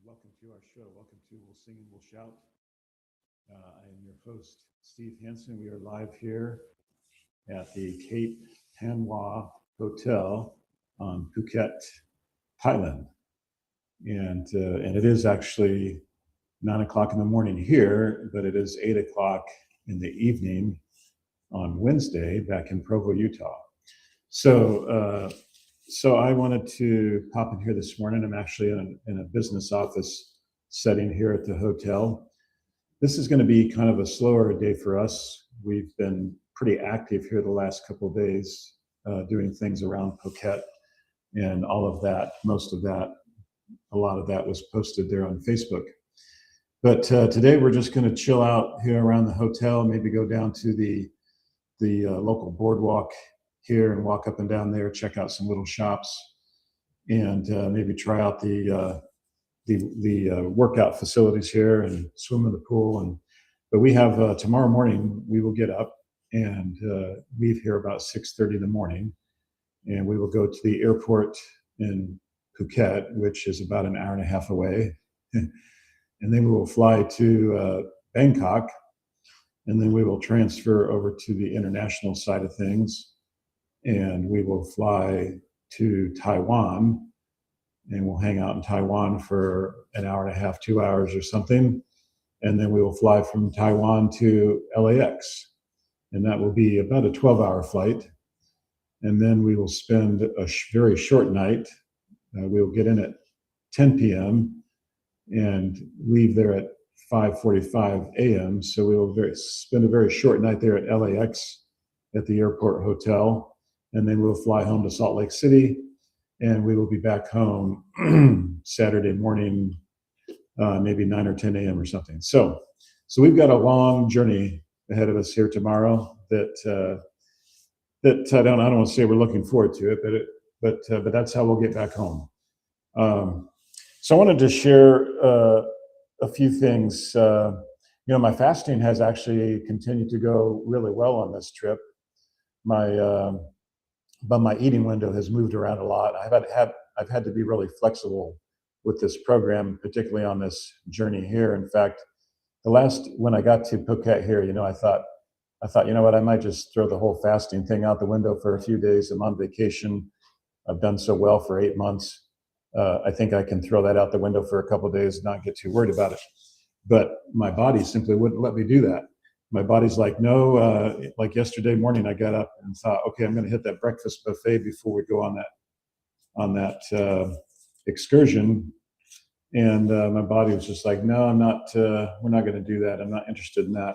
Welcome to our show. Welcome to We'll Sing and We'll Shout. I am your host, Steve Hansen. We are live here at the Cape Hanwha Hotel on Phuket, Thailand. And it is actually 9 o'clock in the morning here, but it is 8 o'clock in the evening on Wednesday back in Provo, Utah. So I wanted to pop in here this morning. I'm actually in a business office setting here at the hotel. This is going to be kind of a slower day for us. We've been pretty active here the last couple of days, doing things around Phuket and all of that. Most of that, a lot of that was posted there on Facebook. But today we're just going to chill out here around the hotel, maybe go down to the local boardwalk here and walk up and down there, check out some little shops, and maybe try out the workout facilities here and swim in the pool. But we have tomorrow morning we will get up and leave here about 6:30 in the morning, and we will go to the airport in Phuket, which is about an hour and a half away, and then we will fly to Bangkok, and then we will transfer over to the international side of things. And we will fly to Taiwan, and we'll hang out in Taiwan for an hour and a half, 2 hours or something. And then we will fly from Taiwan to LAX. And that will be about a 12-hour flight. And then we will spend a very short night. We will get in at 10 p.m. and leave there at 5:45 a.m. So we will spend a very short night there at LAX at the airport hotel. And then we'll fly home to Salt Lake City, and we will be back home Saturday morning, maybe 9 or 10 a.m. or something. So we've got a long journey ahead of us here tomorrow. That I don't want to say we're looking forward to it, but that's how we'll get back home. So I wanted to share a few things. My fasting has actually continued to go really well on this trip. But my eating window has moved around a lot. I've had to be really flexible with this program, particularly on this journey here. In fact, when I got to Phuket here, I thought, you know what, I might just throw the whole fasting thing out the window for a few days. I'm on vacation. I've done so well for 8 months. I think I can throw that out the window for a couple of days and not get too worried about it. But my body simply wouldn't let me do that. My body's like, no. Like yesterday morning, I got up and thought, okay, I'm going to hit that breakfast buffet before we go on that excursion. And my body was just like, no, I'm not. We're not going to do that. I'm not interested in that.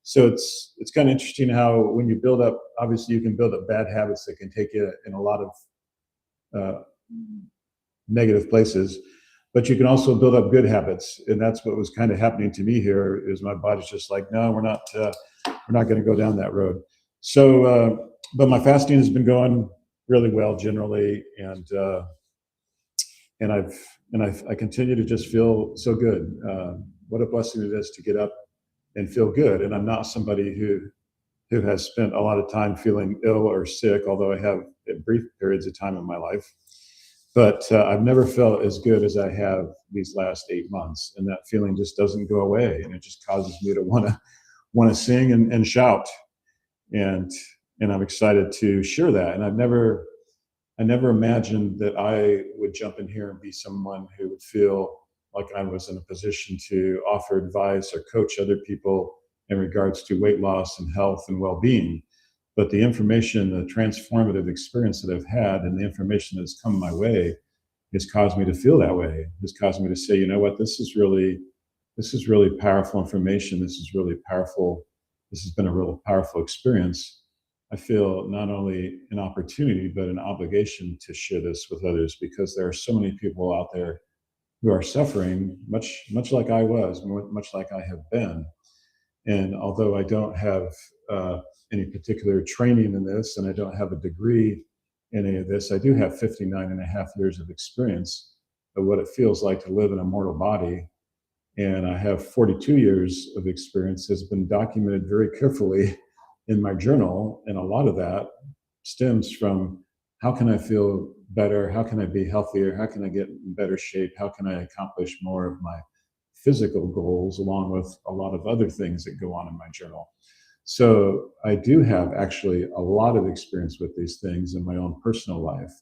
So it's kind of interesting how when you build up, obviously you can build up bad habits that can take you in a lot of negative places. But you can also build up good habits, and that's what was kind of happening to me here. Is my body's just like, no, we're not going to go down that road. So, but my fasting has been going really well generally, and I continue to just feel so good. What a blessing it is to get up and feel good. And I'm not somebody who has spent a lot of time feeling ill or sick, although I have at brief periods of time in my life. But I've never felt as good as I have these last 8 months, and that feeling just doesn't go away, and it just causes me to want to sing and shout, and I'm excited to share that. And I never imagined that I would jump in here and be someone who would feel like I was in a position to offer advice or coach other people in regards to weight loss and health and well-being. But the information, the transformative experience that I've had, and the information that's come my way has caused me to feel that way. Has caused me to say, you know what, this is really powerful information. This is really powerful. This has been a real powerful experience. I feel not only an opportunity, but an obligation to share this with others, because there are so many people out there who are suffering, much like I was, much like I have been. And although I don't have any particular training in this, and I don't have a degree in any of this, I do have 59 and a half years of experience of what it feels like to live in a mortal body. And I have 42 years of experience that's been documented very carefully in my journal. And a lot of that stems from how can I feel better? How can I be healthier? How can I get in better shape? How can I accomplish more of my physical goals, along with a lot of other things that go on in my journal? So I do have actually a lot of experience with these things in my own personal life.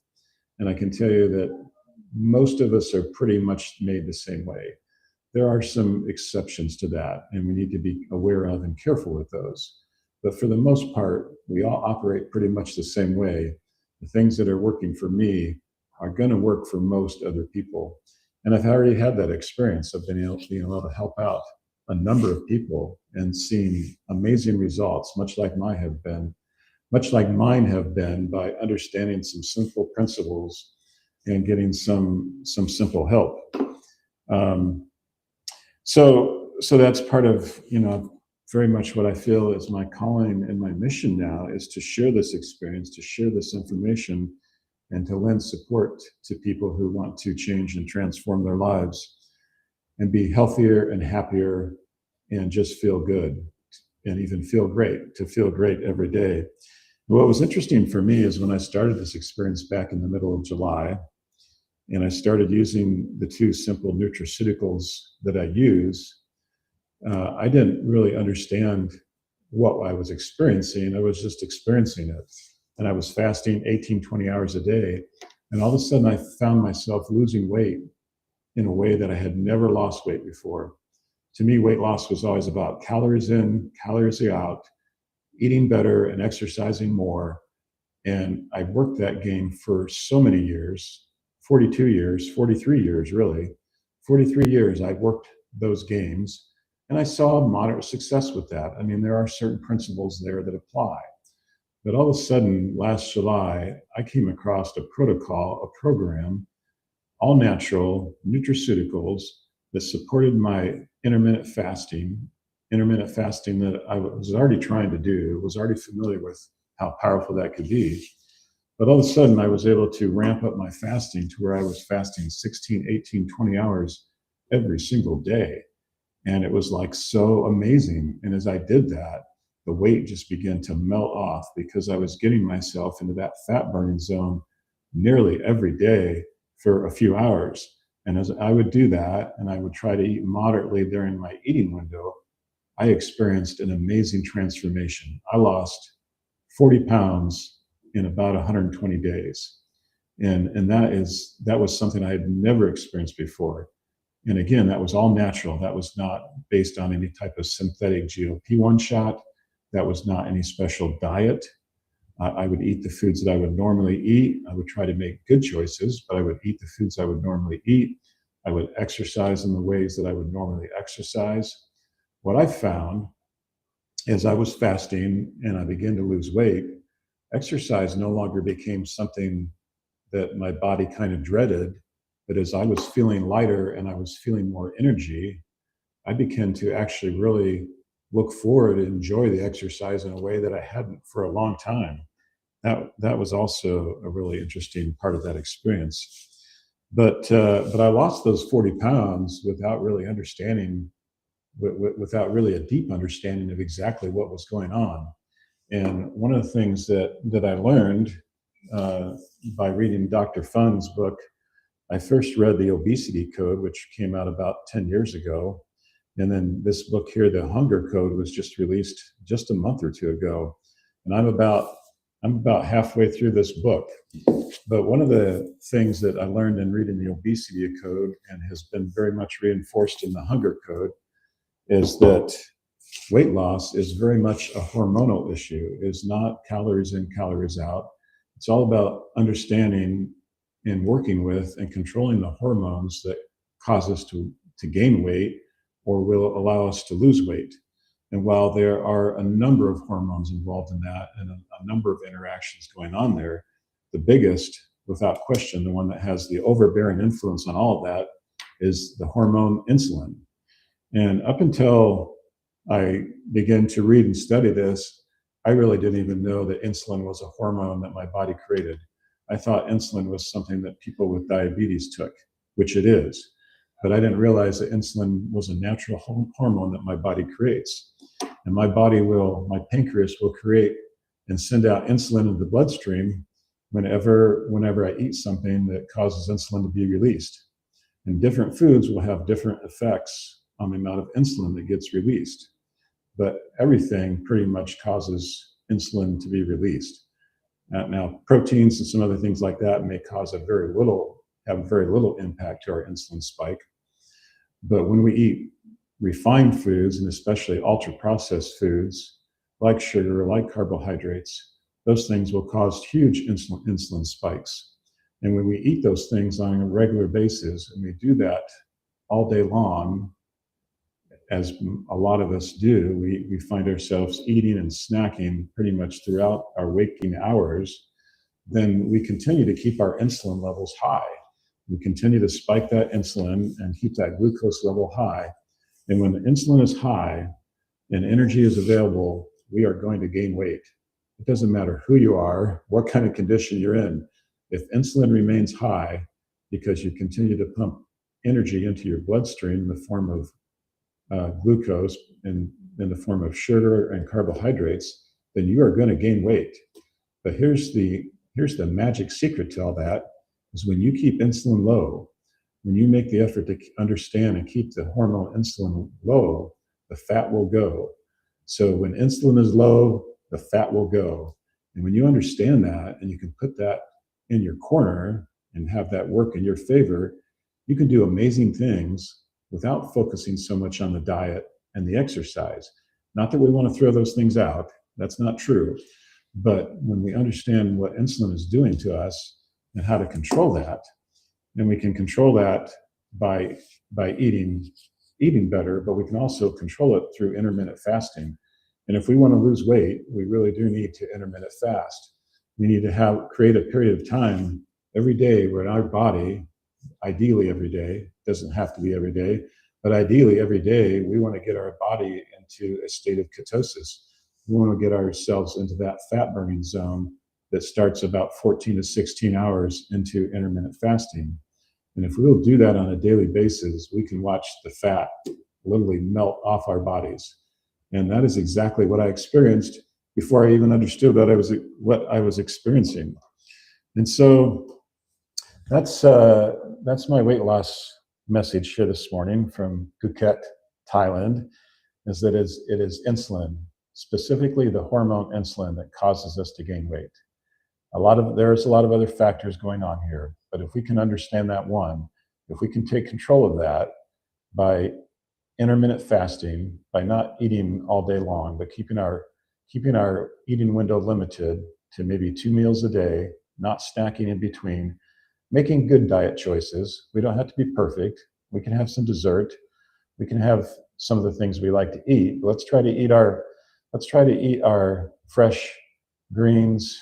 And I can tell you that most of us are pretty much made the same way. There are some exceptions to that, and we need to be aware of and careful with those. But for the most part, we all operate pretty much the same way. The things that are working for me are going to work for most other people. And I've already had that experience of being able to help out a number of people and seeing amazing results, much like mine have been, by understanding some simple principles and getting some simple help. Um, so that's part of, very much what I feel is my calling and my mission now, is to share this experience, to share this information, and to lend support to people who want to change and transform their lives and be healthier and happier and just feel good and even to feel great every day. What was interesting for me is when I started this experience back in the middle of July, and I started using the two simple nutraceuticals that I use, I didn't really understand what I was experiencing. I was just experiencing it. And I was fasting 18, 20 hours a day. And all of a sudden, I found myself losing weight in a way that I had never lost weight before. To me, weight loss was always about calories in, calories out, eating better and exercising more. And I worked that game for so many years, 42 years, 43 years, really. 43 years I worked those games, and I saw moderate success with that. I mean, there are certain principles there that apply. But all of a sudden, last July, I came across a protocol, a program, all natural nutraceuticals that supported my intermittent fasting that I was already trying to do, was already familiar with how powerful that could be. But all of a sudden, I was able to ramp up my fasting to where I was fasting 16, 18, 20 hours every single day. And it was like so amazing. And as I did that, the weight just began to melt off because I was getting myself into that fat burning zone nearly every day for a few hours. And as I would do that, and I would try to eat moderately during my eating window, I experienced an amazing transformation. I lost 40 pounds in about 120 days. And that was something I had never experienced before. And again, that was all natural. That was not based on any type of synthetic GLP-1 shot. That was not any special diet. I would eat the foods that I would normally eat. I would try to make good choices, but I would eat the foods I would normally eat. I would exercise in the ways that I would normally exercise. What I found as I was fasting and I began to lose weight, exercise no longer became something that my body kind of dreaded. But as I was feeling lighter and I was feeling more energy, I began to actually really look forward and enjoy the exercise in a way that I hadn't for a long time. That was also a really interesting part of that experience. But I lost those 40 pounds without really understanding, without really a deep understanding of exactly what was going on. And one of the things that I learned by reading Dr. Fun's book, I first read The Obesity Code, which came out about 10 years ago. And then this book here, The Hunger Code, was just released just a month or two ago. And I'm about halfway through this book. But one of the things that I learned in reading The Obesity Code, and has been very much reinforced in The Hunger Code, is that weight loss is very much a hormonal issue. It's not calories in, calories out. It's all about understanding and working with and controlling the hormones that cause us to gain weight or will allow us to lose weight. And while there are a number of hormones involved in that and a number of interactions going on there, the biggest, without question, the one that has the overbearing influence on all of that, is the hormone insulin. And up until I began to read and study this, I really didn't even know that insulin was a hormone that my body created. I thought insulin was something that people with diabetes took, which it is. But I didn't realize that insulin was a natural hormone that my body creates. And my pancreas will create and send out insulin into the bloodstream whenever I eat something that causes insulin to be released. And different foods will have different effects on the amount of insulin that gets released. But everything pretty much causes insulin to be released. Now, proteins and some other things like that may have very little impact to our insulin spike. But when we eat refined foods, and especially ultra-processed foods, like sugar, like carbohydrates, those things will cause huge insulin spikes. And when we eat those things on a regular basis, and we do that all day long, as a lot of us do, we find ourselves eating and snacking pretty much throughout our waking hours, then we continue to keep our insulin levels high. We continue to spike that insulin and keep that glucose level high. And when the insulin is high and energy is available, we are going to gain weight. It doesn't matter who you are, what kind of condition you're in. If insulin remains high because you continue to pump energy into your bloodstream in the form of glucose and in the form of sugar and carbohydrates, then you are going to gain weight. But here's the magic secret to all that, is when you keep insulin low, when you make the effort to understand and keep the hormone insulin low, the fat will go. So when insulin is low, the fat will go. And when you understand that and you can put that in your corner and have that work in your favor, you can do amazing things without focusing so much on the diet and the exercise. Not that we want to throw those things out, that's not true. But when we understand what insulin is doing to us and how to control that, then we can control that by eating better, but we can also control it through intermittent fasting. And if we want to lose weight, we really do need to intermittent fast. We need to create a period of time every day where our body, ideally every day, doesn't have to be every day, but ideally every day, we want to get our body into a state of ketosis. We want to get ourselves into that fat burning zone that starts about 14 to 16 hours into intermittent fasting. And if we'll do that on a daily basis, we can watch the fat literally melt off our bodies. And that is exactly what I experienced before I even understood what I was experiencing. And so that's my weight loss message here this morning from Phuket, Thailand, is that it is insulin, specifically the hormone insulin, that causes us to gain weight. There's a lot of other factors going on here, but if we can understand that one, if we can take control of that by intermittent fasting, by not eating all day long, but keeping our eating window limited to maybe 2 meals a day, not snacking in between, making good diet choices. We don't have to be perfect. We can have some dessert. We can have some of the things we like to eat. Let's try to eat our fresh greens,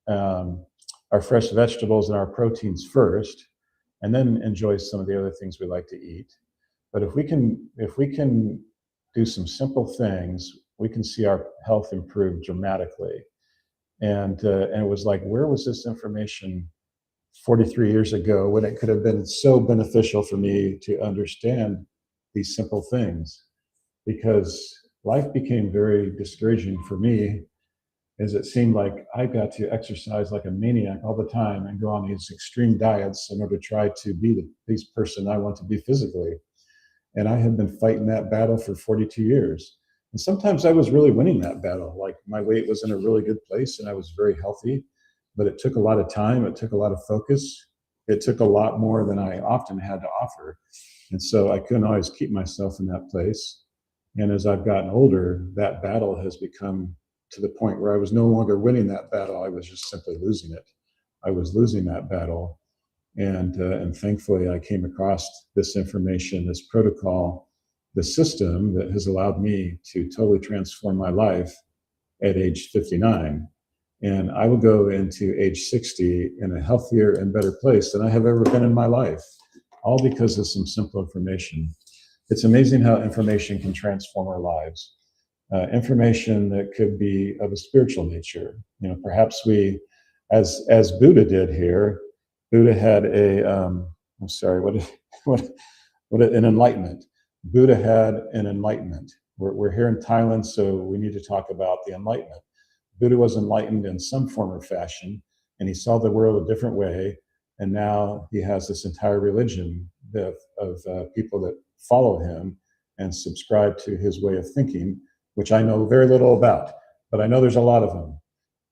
our fresh vegetables and our proteins first, and then enjoy some of the other things we like to eat. But if we can do some simple things, we can see our health improve dramatically. And it was like, where was this information 43 years ago when it could have been so beneficial for me to understand these simple things? Because life became very discouraging for me, as it seemed like I got to exercise like a maniac all the time and go on these extreme diets in order to try to be the person I want to be physically. And I had been fighting that battle for 42 years. And sometimes I was really winning that battle. Like my weight was in a really good place and I was very healthy, but it took a lot of time. It took a lot of focus. It took a lot more than I often had to offer. And so I couldn't always keep myself in that place. And as I've gotten older, that battle has become to the point where I was no longer winning that battle. I was just simply losing it. I was losing that battle. And thankfully, I came across this information, this protocol, the system that has allowed me to totally transform my life at age 59. And I will go into age 60 in a healthier and better place than I have ever been in my life, all because of some simple information. It's amazing how information can transform our lives. Information that could be of a spiritual nature. You know, perhaps we, as Buddha did here, Buddha had an enlightenment. Buddha had an enlightenment. We're here in Thailand, so we need to talk about the enlightenment. Buddha was enlightened in some form or fashion, and he saw the world a different way. And now he has this entire religion of people that follow him and subscribe to his way of thinking, which I know very little about, but I know there's a lot of them.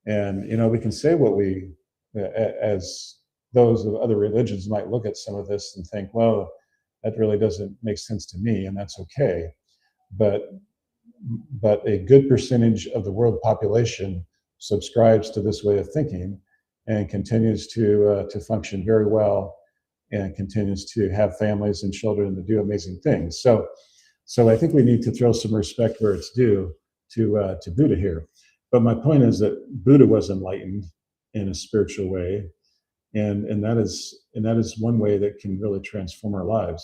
And we can say what we, as those of other religions, might look at some of this and think, well, that really doesn't make sense to me, and that's okay. But a good percentage of the world population subscribes to this way of thinking and continues to function very well, and continues to have families and children that do amazing things. So I think we need to throw some respect where it's due to Buddha here. But my point is that Buddha was enlightened in a spiritual way, and that is one way that can really transform our lives.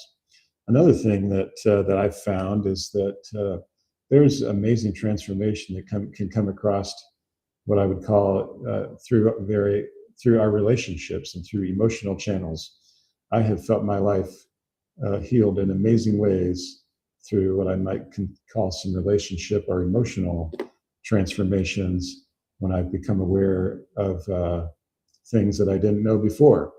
Another thing that I've found is that there's amazing transformation that can come across what I would call through our relationships and through emotional channels. I have felt my life healed in amazing ways through what I might call some relationship or emotional transformations when I've become aware of things that I didn't know before.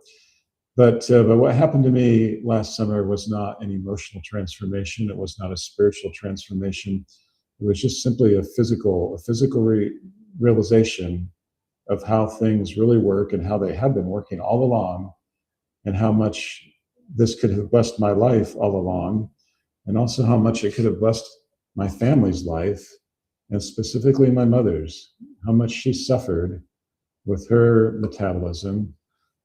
But what happened to me last summer was not an emotional transformation. It was not a spiritual transformation. It was just simply a physical realization of how things really work and how they have been working all along, and how much this could have blessed my life all along, and also how much it could have blessed my family's life, and specifically my mother's, how much she suffered with her metabolism,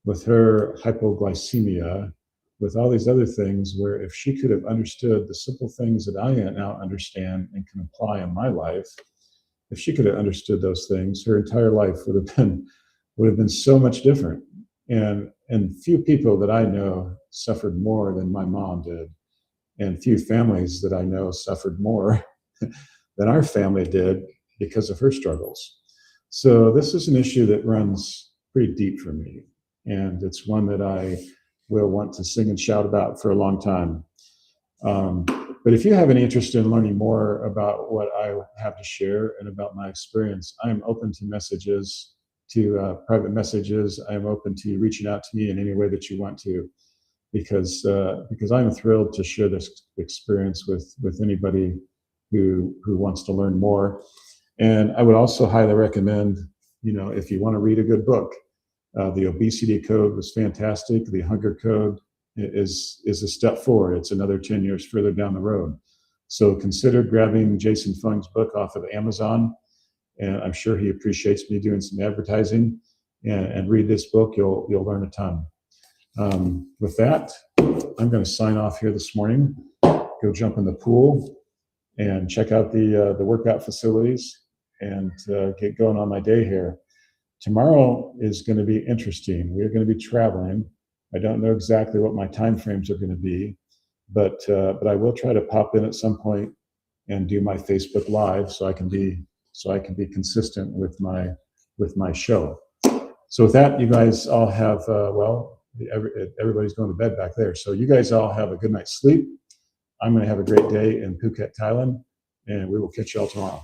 with her hypoglycemia, with all these other things, where if she could have understood the simple things that I now understand and can apply in my life, if she could have understood those things, her entire life would have been so much different. And few people that I know suffered more than my mom did, and few families that I know suffered more than our family did because of her struggles. So this is an issue that runs pretty deep for me, and it's one that I will want to sing and shout about for a long time. But if you have any interest in learning more about what I have to share and about my experience, I am open to messages, to private messages. I am open to you reaching out to me in any way that you want to, because I'm thrilled to share this experience with anybody who wants to learn more. And I would also highly recommend, if you want to read a good book, the Obesity Code was fantastic. The Hunger Code is a step forward. It's another 10 years further down the road. So consider grabbing Jason Fung's book off of Amazon, and I'm sure he appreciates me doing some advertising. And read this book. You'll learn a ton. With that, I'm going to sign off here this morning. Go jump in the pool and check out the workout facilities, and get going on my day here. Tomorrow is going to be interesting. We're going to be traveling. I don't know exactly what my time frames are going to be, but I will try to pop in at some point and do my Facebook Live so I can be consistent with my show. So with that, you guys all have everybody's going to bed back there. So you guys all have a good night's sleep. I'm going to have a great day in Phuket, Thailand, and we will catch you all tomorrow.